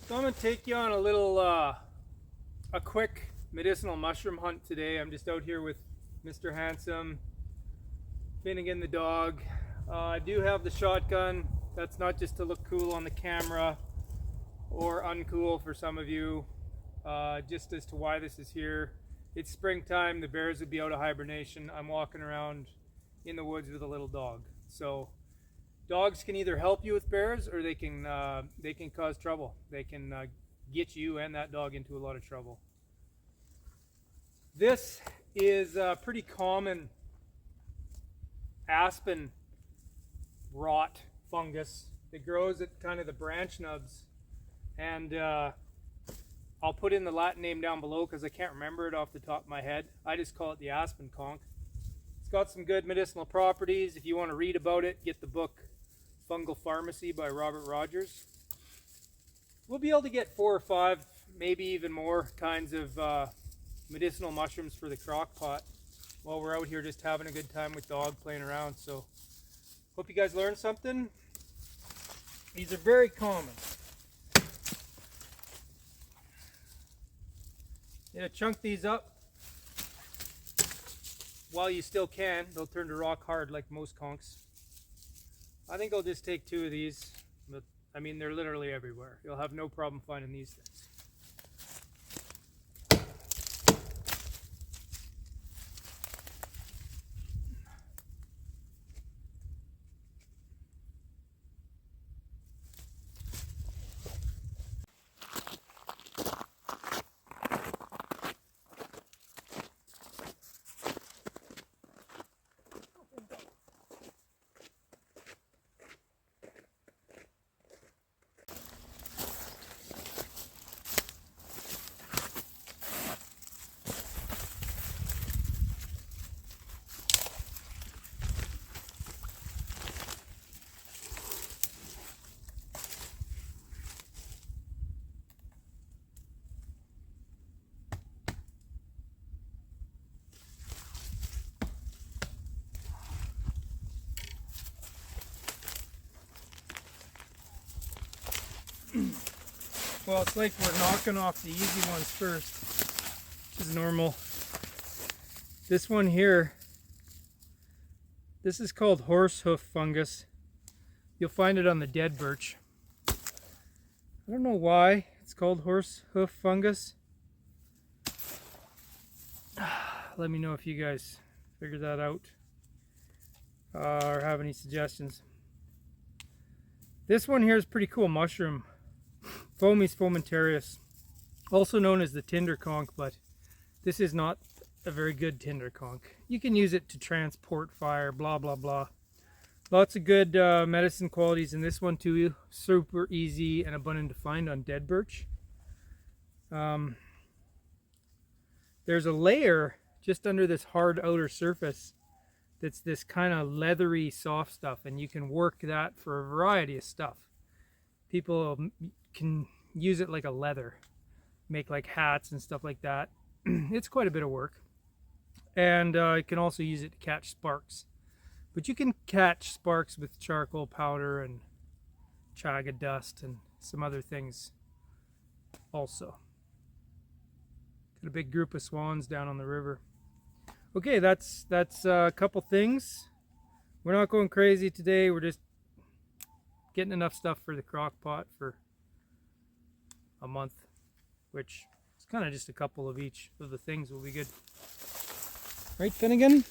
So I'm going to take you on a little, a quick medicinal mushroom hunt today. I'm just out here with Mr. Handsome, Finnegan the dog. I do have the shotgun. That's not just to look cool on the camera or uncool for some of you. Just as to why this is here. It's springtime, the bears would be out of hibernation. I'm walking around in the woods with a little dog. So dogs can either help you with bears or they can cause trouble. They can get you and that dog into a lot of trouble. This is a pretty common aspen rot fungus that grows at kind of the branch nubs, and I'll put in the Latin name down below because I can't remember it off the top of my head. I just call it the aspen conk. It's got some good medicinal properties. If you want to read about it, get the book Fungal Pharmacy by Robert Rogers. We'll be able to get 4 or 5, maybe even more kinds of medicinal mushrooms for the crock pot while we're out here just having a good time with dog playing around. So hope you guys learned something. These are very common. Chunk these up while you still can. They'll turn to rock hard like most conks. I think I'll just take 2 of these, but I mean they're literally everywhere. You'll have no problem finding these things. Well, it's like we're knocking off the easy ones first, which is normal. This one here, this is called horse hoof fungus. You'll find it on the dead birch. I don't know why it's called horse hoof fungus. Let me know if you guys figure that out or have any suggestions. This one here is pretty cool mushroom. Fomes fomentarius, also known as the tinder conk, but this is not a very good tinder conk. You can use it to transport fire, blah blah blah. Lots of good medicine qualities in this one too. Super easy and abundant to find on dead birch. There's a layer just under this hard outer surface that's this kind of leathery soft stuff, and you can work that for a variety of stuff. People can use it like a leather, make like hats and stuff like that. It's quite a bit of work. And you can also use it to catch sparks. But you can catch sparks with charcoal powder and chaga dust and some other things also. Got a big group of swans down on the river. Okay, that's a couple things. We're not going crazy today. We're just getting enough stuff for the crock pot for a month, which is kind of just a couple of each of the things will be good. Right, Finnegan?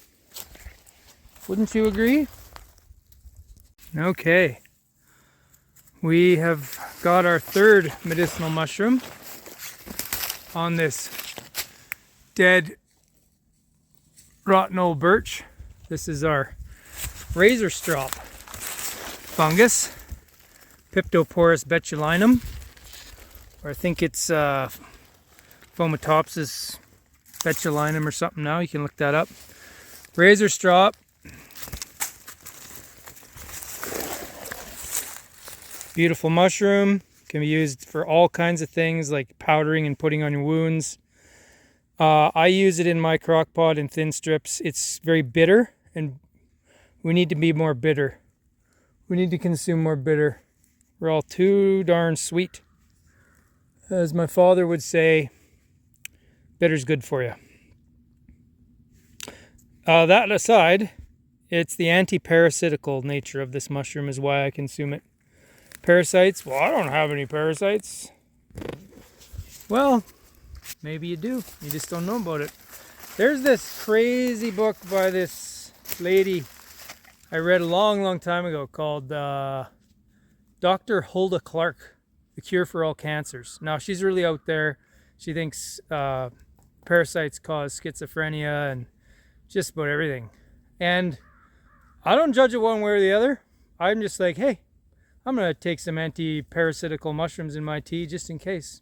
Wouldn't you agree? Okay. We have got our 3rd medicinal mushroom on this dead rotten old birch. This is our razor strop fungus, Piptoporus betulinum, or I think it's fomitopsis betulinum or something now. You can look that up. Razor strop. Beautiful mushroom. Can be used for all kinds of things like powdering and putting on your wounds. I use it in my crock pot in thin strips. It's very bitter, and we need to be more bitter. We need to consume more bitter. We're all too darn sweet. As my father would say, bitter's good for you. That aside, it's the anti-parasitical nature of this mushroom is why I consume it. Parasites? Well, I don't have any parasites. Well, maybe you do. You just don't know about it. There's this crazy book by this lady I read a long time ago called Dr. Hulda Clark, The Cure for All Cancers. Now, she's really out there. She thinks parasites cause schizophrenia and just about everything. And I don't judge it one way or the other. I'm just like, hey, I'm going to take some anti-parasitical mushrooms in my tea just in case.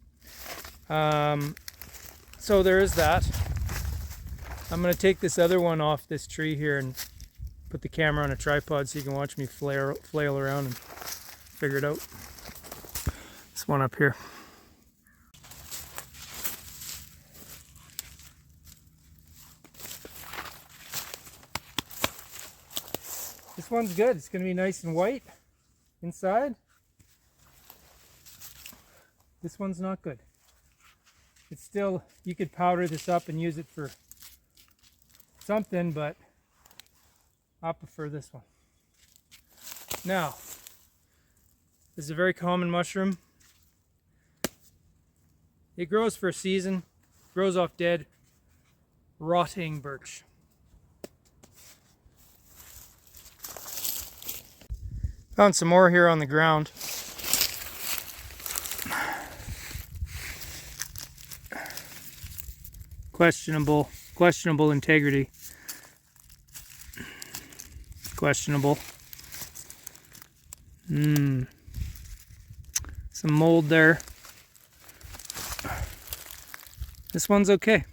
So there is that. I'm going to take this other one off this tree here and put the camera on a tripod so you can watch me flail around and figure it out. This one up here. This one's good. It's going to be nice and white inside. This one's not good. It's still, you could powder this up and use it for something, but I prefer this one. Now, this is a very common mushroom. It grows for a season, grows off dead, rotting birch. Found some more here on the ground. Questionable integrity. Questionable. Some mold there. This one's okay.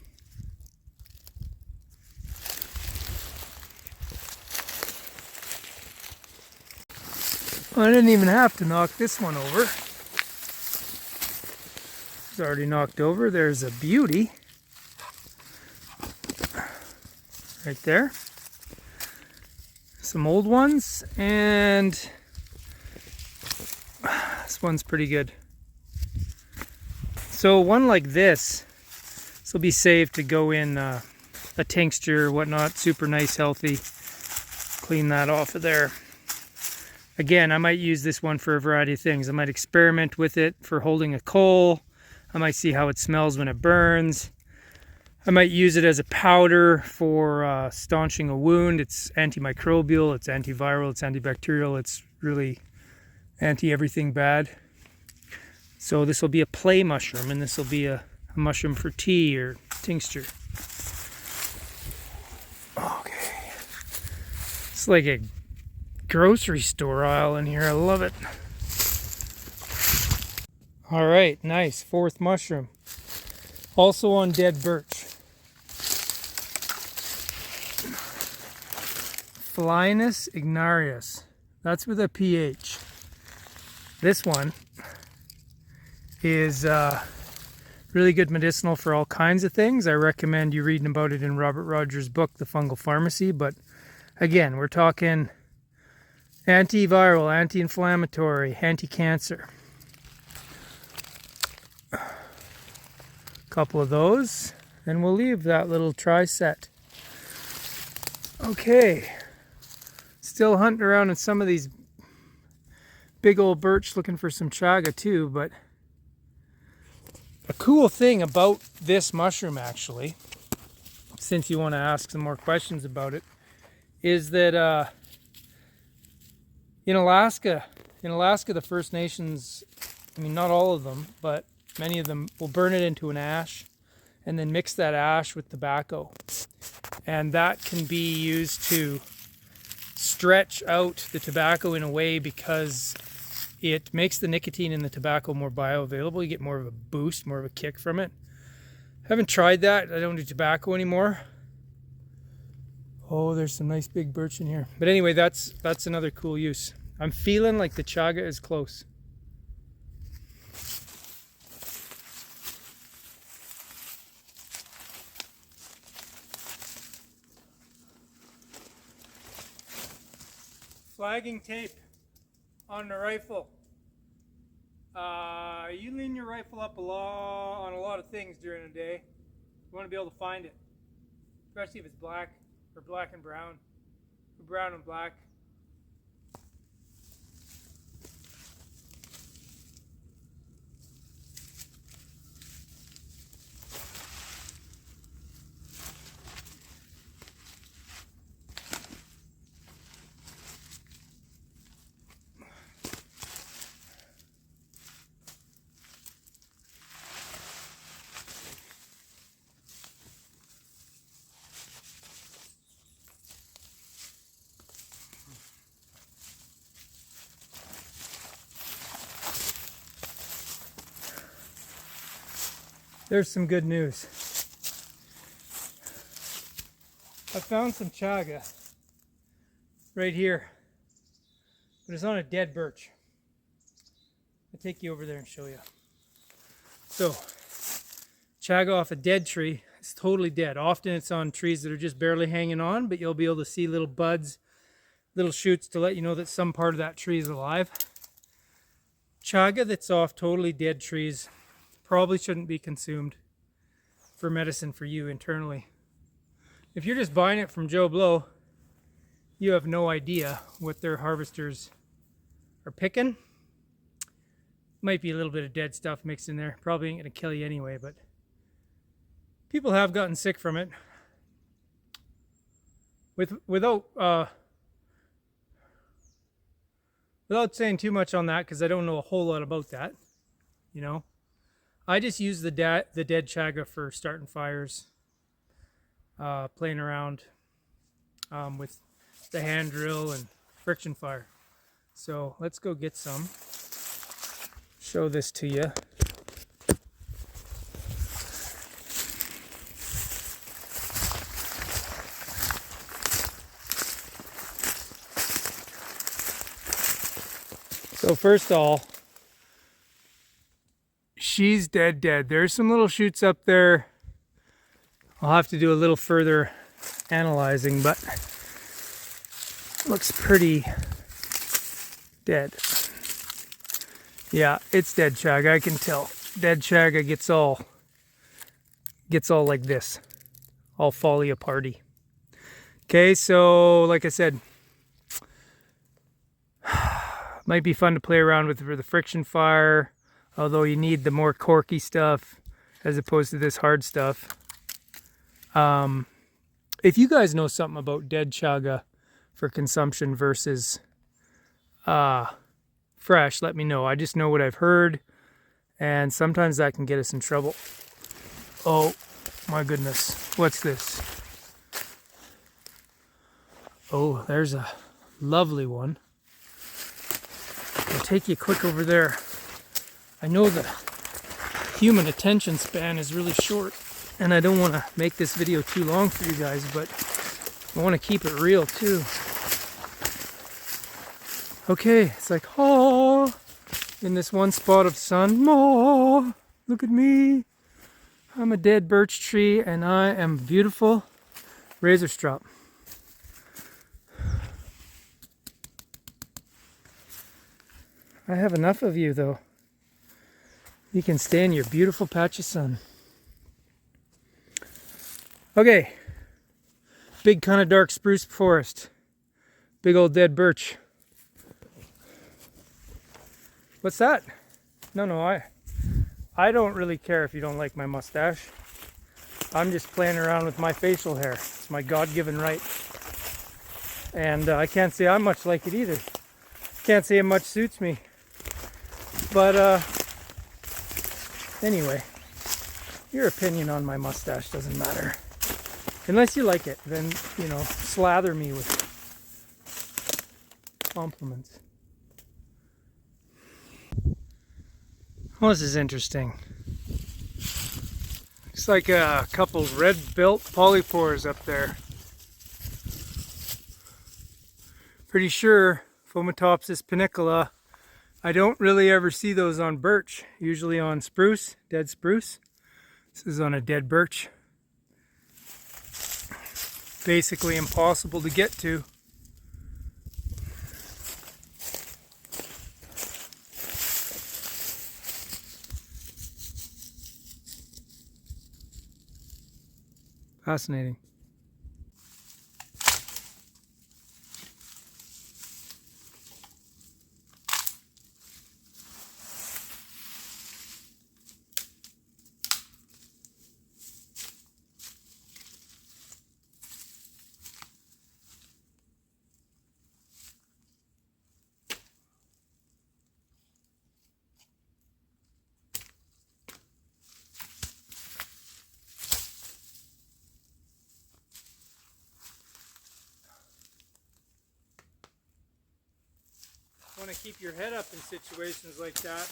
I didn't even have to knock this one over. It's already knocked over. There's a beauty. Right there. Some old ones, and this one's pretty good. So one like this will be saved to go in a tincture, whatnot, super nice, healthy. Clean that off of there. Again, I might use this one for a variety of things. I might experiment with it for holding a coal. I might see how it smells when it burns. I might use it as a powder for staunching a wound. It's antimicrobial, it's antiviral, it's antibacterial, it's really anti-everything bad. So this will be a play mushroom, and this will be a mushroom for tea or tincture. Okay. It's like a grocery store aisle in here. I love it. All right, nice. Fourth mushroom. Also on dead birch. Phellinus ignarius. That's with a PH. This one is really good medicinal for all kinds of things. I recommend you reading about it in Robert Rogers' book, The Fungal Pharmacy. But again, we're talking antiviral, anti-inflammatory, anti-cancer. Couple of those, and we'll leave that little tri-set. Okay, still hunting around in some of these big old birch looking for some chaga too, but a cool thing about this mushroom, actually, since you want to ask some more questions about it, is that in Alaska, the First Nations, I mean, not all of them, but many of them will burn it into an ash and then mix that ash with tobacco. And that can be used to stretch out the tobacco in a way because it makes the nicotine in the tobacco more bioavailable. You get more of a boost, more of a kick from it. I haven't tried that. I don't do tobacco anymore. Oh, there's some nice big birch in here. But anyway, that's another cool use. I'm feeling like the chaga is close. Flagging tape on the rifle. you lean your rifle up on a lot of things during the day. You want to be able to find it, especially if it's black or black and brown, or brown and black. There's some good news. I found some chaga right here, but it's on a dead birch. I'll take you over there and show you. So, chaga off a dead tree. It's totally dead. Often it's on trees that are just barely hanging on, but you'll be able to see little buds, little shoots to let you know that some part of that tree is alive. Chaga that's off totally dead trees probably shouldn't be consumed for medicine for you internally. If you're just buying it from Joe Blow, you have no idea what their harvesters are picking. Might be a little bit of dead stuff mixed in there. Probably ain't gonna kill you anyway, but people have gotten sick from it. Without saying too much on that, because I don't know a whole lot about that, you know. I just use the dead chaga for starting fires, playing around with the hand drill and friction fire. So let's go get some. Show this to you. So first of all, she's dead. There's some little shoots up there. I'll have to do a little further analyzing, but looks pretty dead. Yeah, it's dead chaga, I can tell. Dead chaga gets all like this, all folly aparty. Okay, so like I said, might be fun to play around with for the friction fire. Although you need the more corky stuff as opposed to this hard stuff. If you guys know something about dead chaga for consumption versus fresh, let me know. I just know what I've heard, and sometimes that can get us in trouble. Oh my goodness, what's this? Oh, there's a lovely one. I'll take you quick over there. I know the human attention span is really short, and I don't want to make this video too long for you guys, but I want to keep it real too. Okay, it's like, oh, in this one spot of sun, oh, look at me. I'm a dead birch tree, and I am beautiful razor strop. I have enough of you though. You can stay in your beautiful patch of sun. Okay. Big kind of dark spruce forest. Big old dead birch. What's that? No, I don't really care if you don't like my mustache. I'm just playing around with my facial hair. It's my God-given right. And I can't say I much like it either. Can't say it much suits me. But anyway, your opinion on my mustache doesn't matter. Unless you like it, then, you know, slather me with compliments. Well, this is interesting. Looks like a couple red-built polypores up there. Pretty sure fomitopsis pinicola. I don't really ever see those on birch, usually on spruce, dead spruce. This is on a dead birch. Basically impossible to get to. Fascinating. Want to keep your head up in situations like that,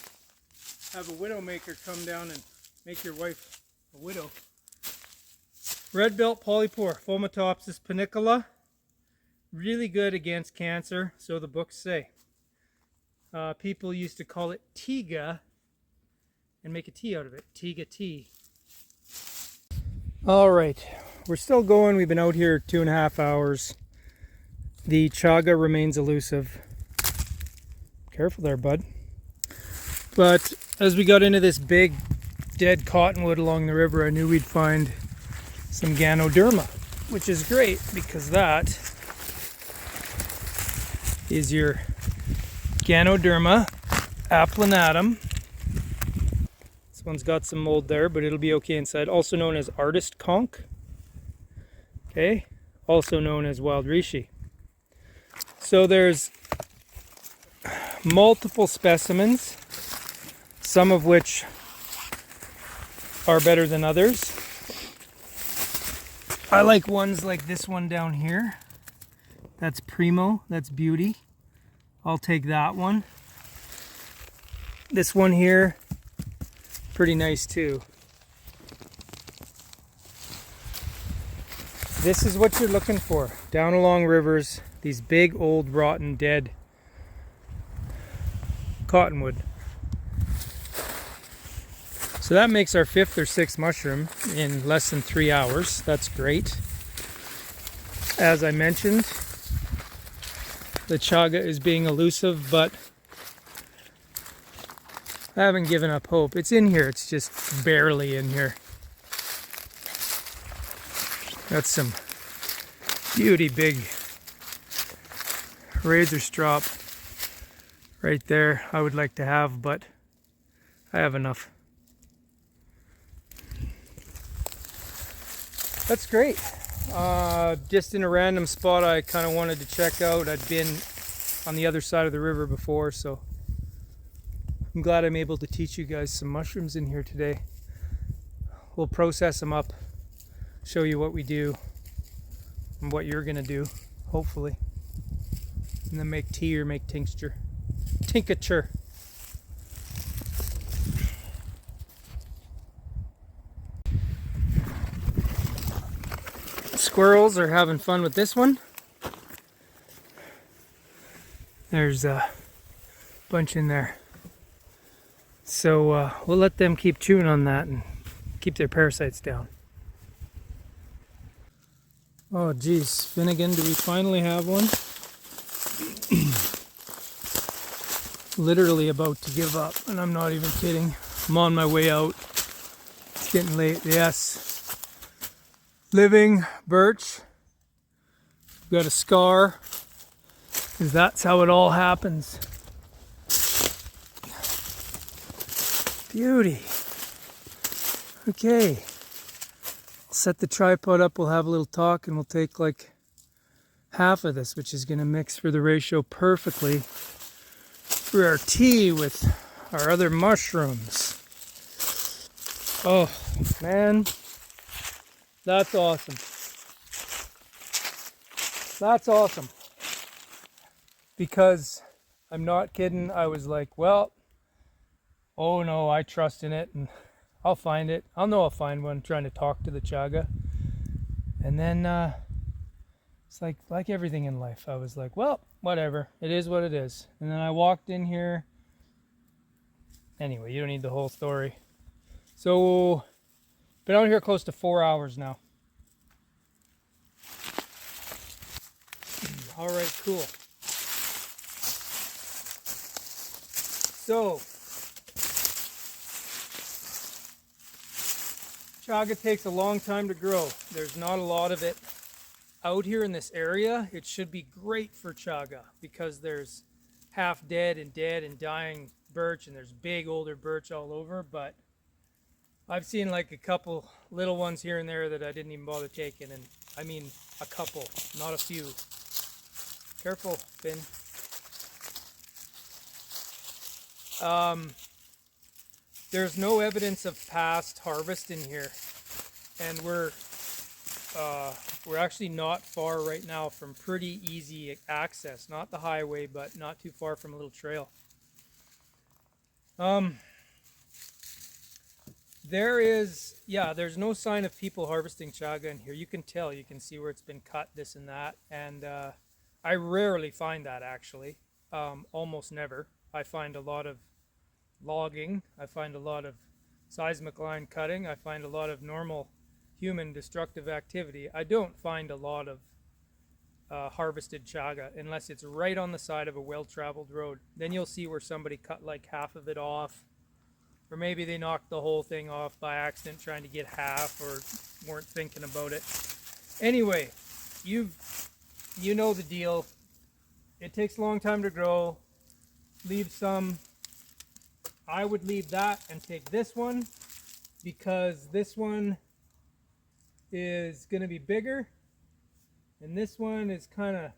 have a widowmaker come down and make your wife a widow. Red belt polypore, fomitopsis pinicola, really good against cancer, so the books say. People used to call it Chaga and make a tea out of it, Chaga tea. All right, we're still going. We've been out here 2.5 hours. The chaga remains elusive. Careful there, bud. But as we got into this big dead cottonwood along the river, I knew we'd find some ganoderma, which is great because that is your ganoderma applanatum. This one's got some mold there, but it'll be okay inside. Also known as artist conk. Okay, also known as wild Reshii. So there's multiple specimens, some of which are better than others. I like ones like this one down here. That's primo, that's beauty. I'll take that one. This one here, pretty nice too. This is what you're looking for. Down along rivers, these big old rotten dead cottonwood. So that makes our 5th or 6th mushroom in less than 3 hours. That's great. As I mentioned, the chaga is being elusive, but I haven't given up hope. It's in here, it's just barely in here. That's some beauty big razor strop right there I would like to have, but I have enough. That's great. Just in a random spot I kind of wanted to check out. I'd been on the other side of the river before, so I'm glad I'm able to teach you guys some mushrooms in here today. We'll process them up, show you what we do and what you're gonna do, hopefully, and then make tea or make tincture. Tincture. Squirrels are having fun with this one. There's a bunch in there. So we'll let them keep chewing on that and keep their parasites down. Oh geez, Finnegan, do we finally have one? Literally about to give up, and I'm not even kidding. I'm on my way out. It's getting late. Yes. Living birch. Got a scar, because that's how it all happens. Beauty. Okay. I'll set the tripod up, we'll have a little talk, and we'll take like half of this, which is going to mix for the ratio perfectly for our tea with our other mushrooms. Oh, man. That's awesome. That's awesome. Because I'm not kidding, I was like, well, oh no, I trust in it and I'll find it. I'll know I'll find one, trying to talk to the chaga. And then it's like everything in life. I was like, well, whatever. It is what it is. And then I walked in here. Anyway, you don't need the whole story. So, been out here close to 4 hours now. All right, cool. So, Chaga takes a long time to grow. There's not a lot of it out here in this area. It should be great for chaga because there's half dead and dying birch, and there's big older birch all over, but I've seen like a couple little ones here and there that I didn't even bother taking, and I mean a couple, not a few. Careful, Finn. There's no evidence of past harvest in here, and we're actually not far right now from pretty easy access. Not the highway, but not too far from a little trail. There's no sign of people harvesting chaga in here. You can tell, you can see where it's been cut, this and that, and I rarely find that actually, almost never. I find a lot of logging, I find a lot of seismic line cutting, I find a lot of normal human destructive activity. I don't find a lot of harvested chaga unless it's right on the side of a well-traveled road. Then you'll see where somebody cut like half of it off, or maybe they knocked the whole thing off by accident trying to get half, or weren't thinking about it. Anyway, you know the deal. It takes a long time to grow. Leave some. I would leave that and take this one, because this one is going to be bigger and this one is kind of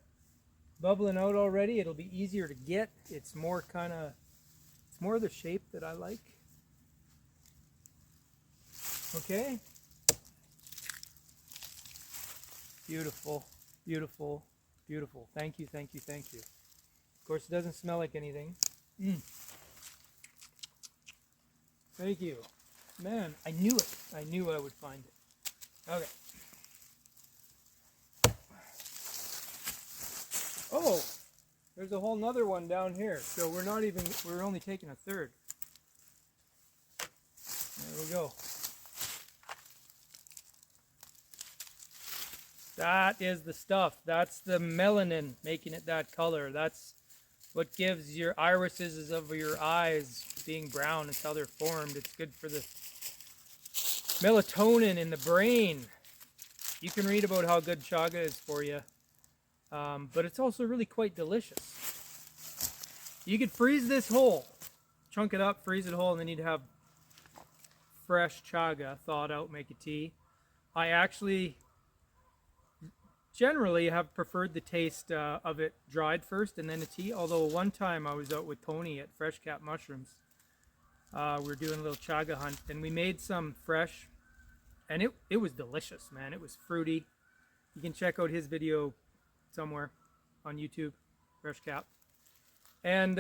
bubbling out already. It'll be easier to get. It's more the shape that I like. Okay. Beautiful, beautiful, beautiful. Thank you, thank you, thank you. Of course, it doesn't smell like anything. Thank you. Man, I knew it. I knew I would find it. Okay. Oh, there's a whole nother one down here. So we're only taking a third. There we go. That is the stuff. That's the melanin making it that color. That's what gives your irises of your eyes being brown. It's how they're formed. It's good for the melatonin in the brain. You can read about how good chaga is for you, but it's also really quite delicious. You could freeze this whole, chunk it up, freeze it whole, and then you'd have fresh chaga thawed out, make a tea. I actually generally have preferred the taste of it dried first and then a tea, although one time I was out with Tony at Fresh Cap Mushrooms. We were doing a little chaga hunt and we made some fresh, and it was delicious, man. It was fruity. You can check out his video somewhere on YouTube, Fresh Cap. And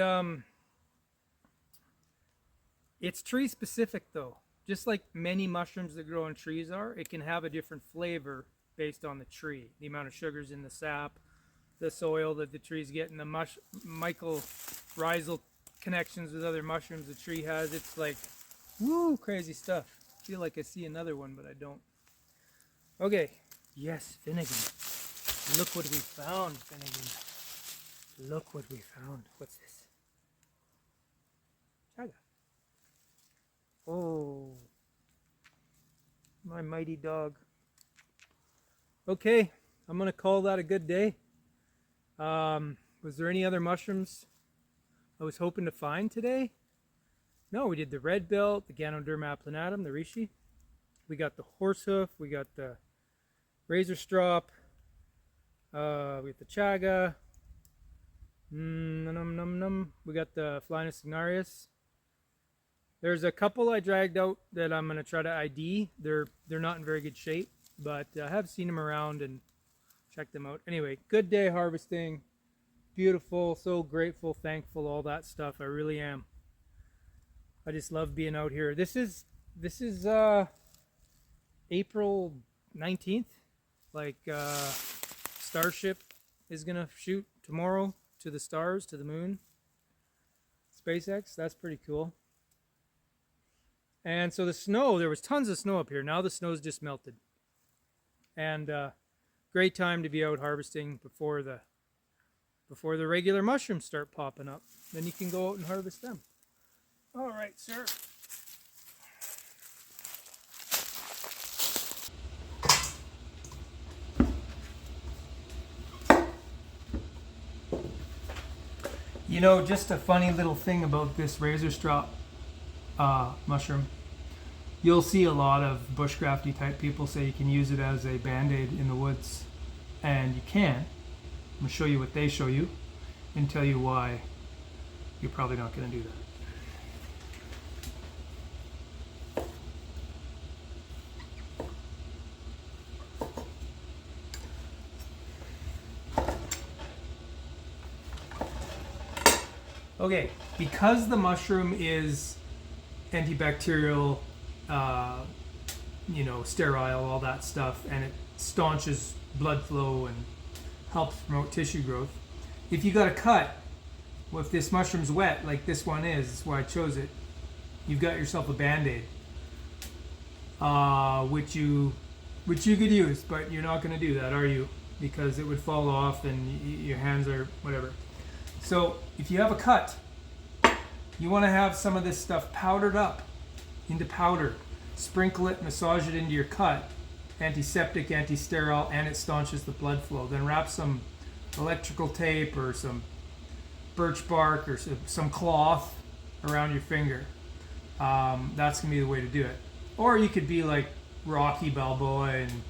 it's tree specific though. Just like many mushrooms that grow on trees are, it can have a different flavor based on the tree, the amount of sugars in the sap, the soil that the trees get, and the mycorrhizal connections with other mushrooms the tree has. It's like, woo, crazy stuff. I feel like I see another one, but I don't. Okay, yes, Finnegan. Look what we found, Finnegan. Look what we found. What's this? Chaga. Oh, my mighty dog. Okay, I'm going to call that a good day. Was there any other mushrooms I was hoping to find today? No, we did the red belt, the ganoderma applanatum, the Reshii. We got the horse hoof, we got the razor strop, we got the chaga, we got the Phellinus ignarius. There's a couple I dragged out that I'm going to try to ID. They're not in very good shape, but I have seen them around and checked them out. Anyway, good day harvesting. Beautiful, so grateful, thankful, all that stuff. I really am. I just love being out here. This is April 19th. Like Starship is gonna shoot tomorrow to the stars, to the moon. SpaceX, that's pretty cool. And so the snow, there was tons of snow up here. Now the snow's just melted. And great time to be out harvesting before the regular mushrooms start popping up. Then you can go out and harvest them. All right, sir. You know, just a funny little thing about this razor strop mushroom. You'll see a lot of bushcrafty type people say you can use it as a band-aid in the woods, and you can. I'm going to show you what they show you and tell you why you're probably not going to do that. Okay, because the mushroom is antibacterial, sterile, all that stuff, and it staunches blood flow and helps promote tissue growth. If you got a cut, well, if this mushroom's wet, like this one is, that's why I chose it, you've got yourself a band-aid, which you could use, but you're not going to do that, are you? Because it would fall off and your hands are whatever. So if you have a cut, you want to have some of this stuff powdered up into powder. Sprinkle it, massage it into your cut. Antiseptic, anti-sterile, and it staunches the blood flow. Then wrap some electrical tape or some birch bark or some cloth around your finger. That's going to be the way to do it. Or you could be like Rocky Balboa and...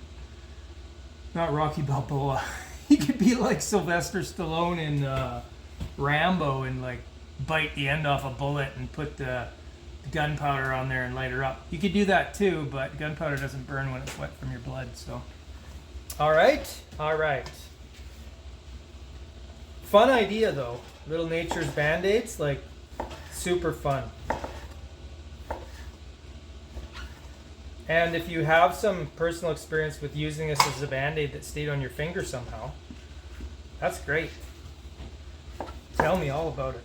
Not Rocky Balboa. You could be like Sylvester Stallone in... Rambo and like bite the end off a bullet and put the gunpowder on there and light her up. You could do that too, but gunpowder doesn't burn when it's wet from your blood. So, all right. Fun idea though. Little nature's band-aids, like super fun. And if you have some personal experience with using this as a band-aid that stayed on your finger somehow, that's great. Tell me all about it.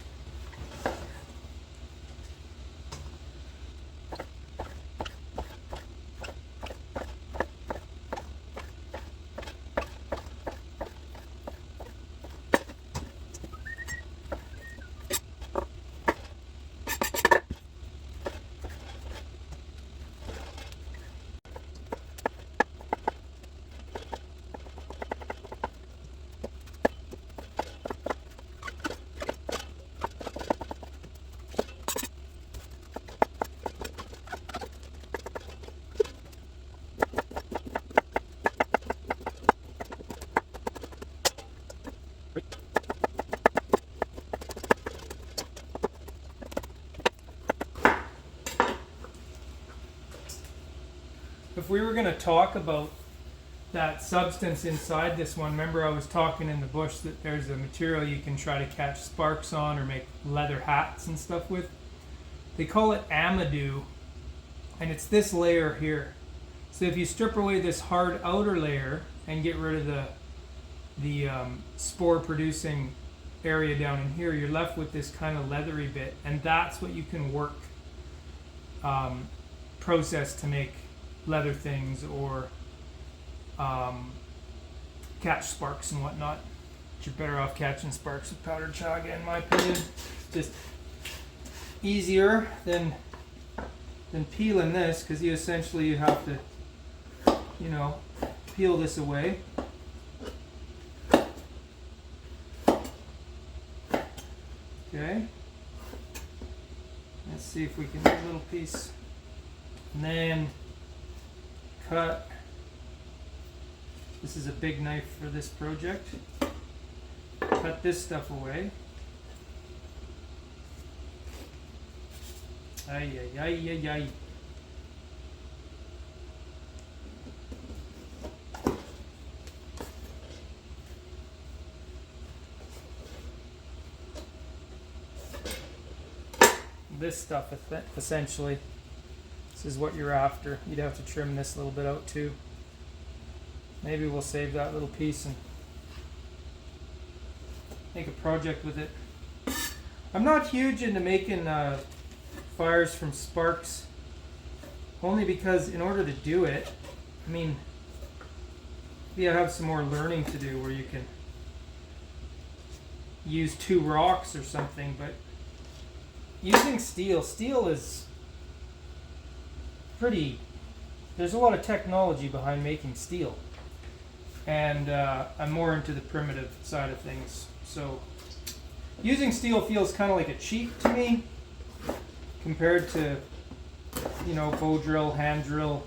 If we were going to talk about that substance inside this one, remember I was talking in the bush that there's a material you can try to catch sparks on or make leather hats and stuff with. They call it amadou, and it's this layer here. So if you strip away this hard outer layer and get rid of the spore producing area down in here, you're left with this kind of leathery bit, and that's what you can work process to make leather things or catch sparks and whatnot. But you're better off catching sparks with powdered chaga, in my opinion. It's just easier than peeling this, because you essentially have to, peel this away. Okay. Let's see if we can get a little piece. And then cut. This is a big knife for this project. Cut this stuff away. Ay, ay, ay, ay, ay. This stuff essentially, this is what you're after. You'd have to trim this little bit out too. Maybe we'll save that little piece and make a project with it. I'm not huge into making fires from sparks, only because in order to do it, I mean, you have some more learning to do where you can use 2 rocks or something, but using steel is pretty, there's a lot of technology behind making steel, and I'm more into the primitive side of things. So Using steel feels kind of like a cheat to me compared to, you know, bow drill, hand drill.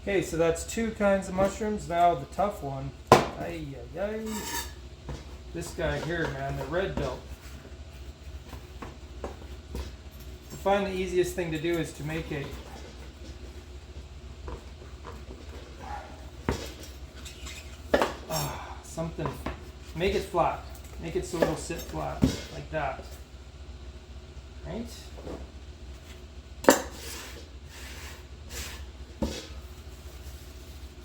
Okay, so that's 2 kinds of mushrooms. Now the tough one. Ay, ay, ay. This guy here, man, the red belt. I find the easiest thing to do is to make something, make it flat. Make it so it'll sit flat, like that. Right?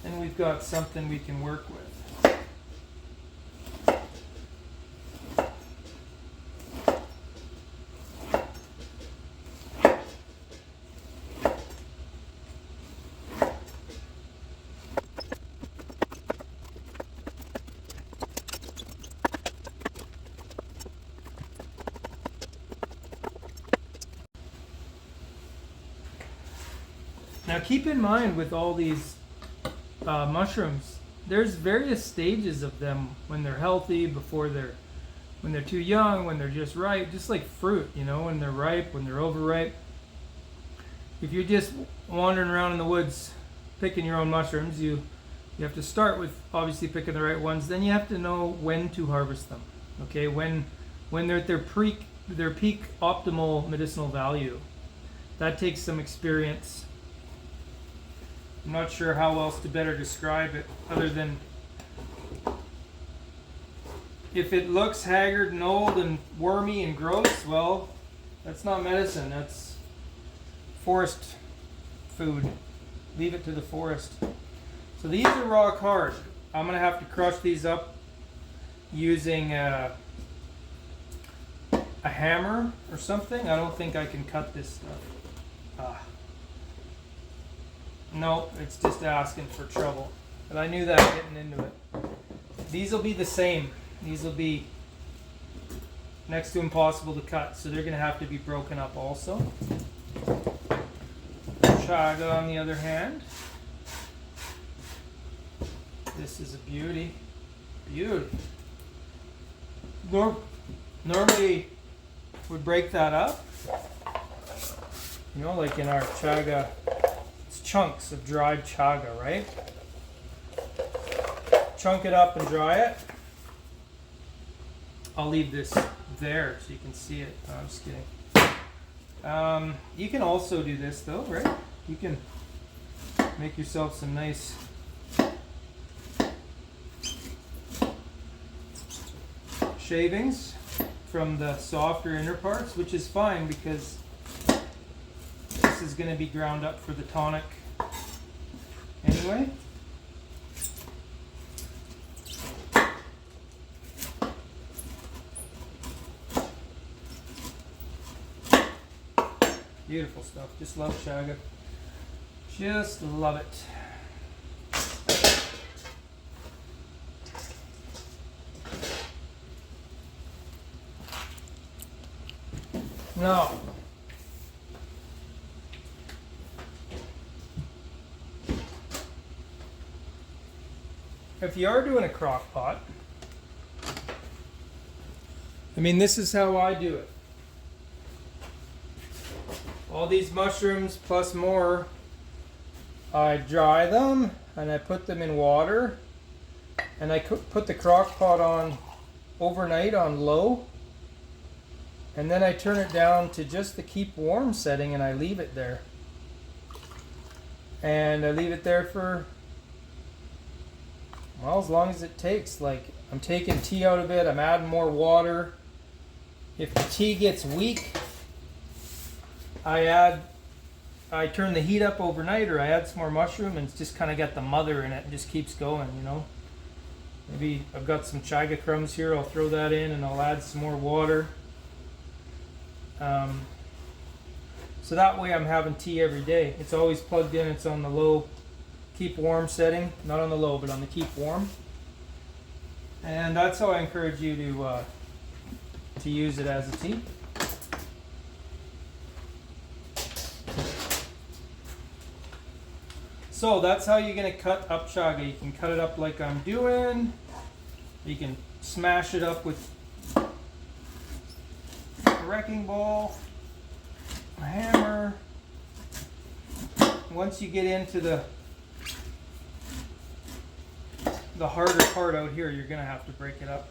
And we've got something we can work with. Now keep in mind with all these mushrooms, there's various stages of them when they're healthy, when they're too young, when they're just ripe, just like fruit, you know, when they're ripe, when they're overripe. If you're just wandering around in the woods picking your own mushrooms, you have to start with obviously picking the right ones. Then you have to know when to harvest them. Okay, when they're at their peak optimal medicinal value. That takes some experience. I'm not sure how else to better describe it other than if it looks haggard and old and wormy and gross, well, that's not medicine, that's forest food. Leave it to the forest. So these are rock hard. I'm going to have to crush these up using a hammer or something. I don't think I can cut this stuff. No, it's just asking for trouble. But I knew that getting into it. These will be the same. These will be next to impossible to cut, so they're going to have to be broken up also. Chaga, on the other hand. This is a beauty. Beauty. Normally would break that up. You know, like in our chaga, it's chunks of dried chaga, right? Chunk it up and dry it. I'll leave this there so you can see it. No, I'm just kidding. You can also do this though, right? You can make yourself some nice shavings from the softer inner parts, which is fine because this is going to be ground up for the tonic anyway. Beautiful stuff. Just love chaga. Just love it. Now, if you are doing a crock pot, I mean, this is how I do it. All these mushrooms plus more, I dry them and I put them in water and I put the crock pot on overnight on low, and then I turn it down to just the keep warm setting and I leave it there. And I leave it there for, well, as long as it takes. Like, I'm taking tea out of it, I'm adding more water. If the tea gets weak, I turn the heat up overnight, or I add some more mushroom and it's just kind of got the mother in it and just keeps going, you know. Maybe I've got some chaga crumbs here, I'll throw that in and I'll add some more water. So that way I'm having tea every day. It's always plugged in, it's on the low keep warm setting, not on the low but on the keep warm. And that's how I encourage you to use it as a tea. So that's how you're going to cut up chaga. You can cut it up like I'm doing. You can smash it up with a wrecking ball, a hammer. Once you get into the harder part out here, you're going to have to break it up.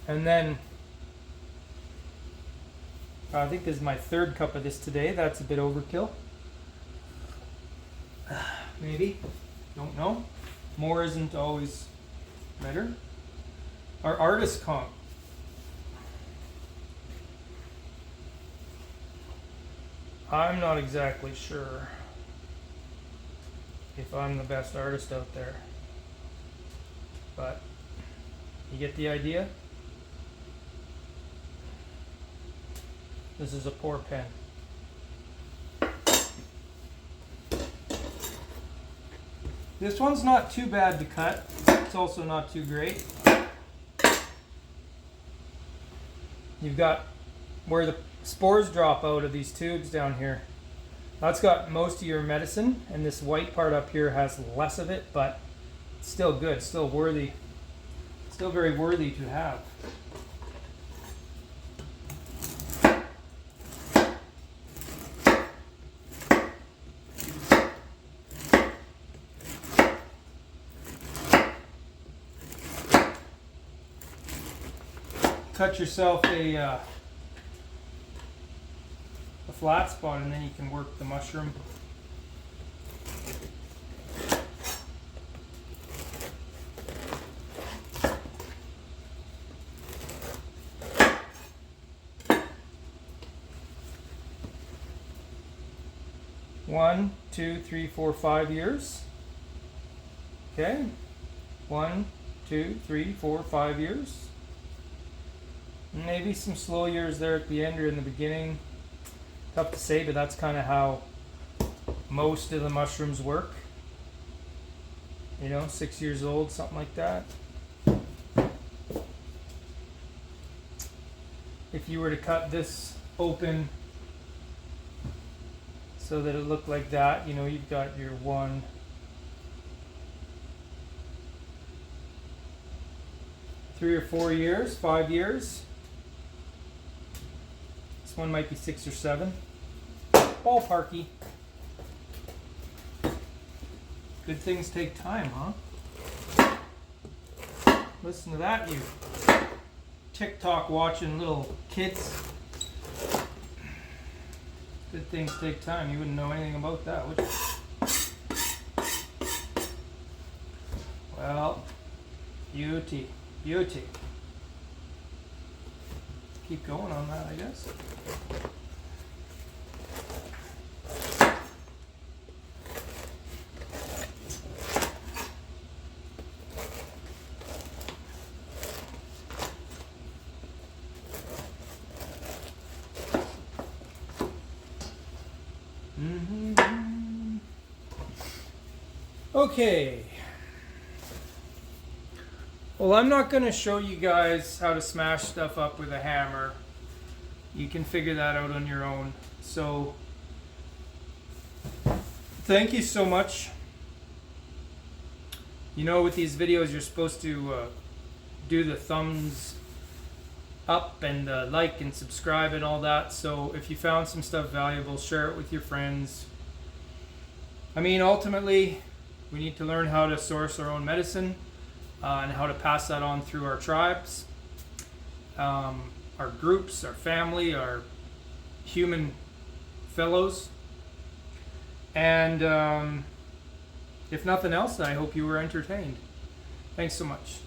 And then, I think this is my third cup of this today. That's a bit overkill. Maybe. Don't know. More isn't always better. Our artist conk. I'm not exactly sure if I'm the best artist out there. But you get the idea? This is a poor pen. This one's not too bad to cut. It's also not too great. You've got where the spores drop out of these tubes down here. That's got most of your medicine, and this white part up here has less of it, but it's still good, still worthy, still very worthy to have. Cut yourself a flat spot, and then you can work the mushroom. One, 2, 3, 4, 5 years. Okay. 1, 2, 3, 4, 5 years. Maybe some slow years there at the end or in the beginning. Tough to say, but that's kind of how most of the mushrooms work. You know, 6 years old, something like that. If you were to cut this open so that it looked like that, you know, you've got your 1, 3 or 4 years, 5 years. This one might be 6 or 7. Ballparky. Good things take time, huh? Listen to that, you TikTok watching little kids. Good things take time. You wouldn't know anything about that, would you? Well, beauty. Beauty. Keep going on that, I guess. Okay. Well, I'm not going to show you guys how to smash stuff up with a hammer. You can figure that out on your own. So, thank you so much. You know, with these videos, you're supposed to do the thumbs up and like and subscribe and all that. So, if you found some stuff valuable, share it with your friends. I mean, ultimately, we need to learn how to source our own medicine. And how to pass that on through our tribes, our groups, our family, our human fellows. And if nothing else, I hope you were entertained. Thanks so much.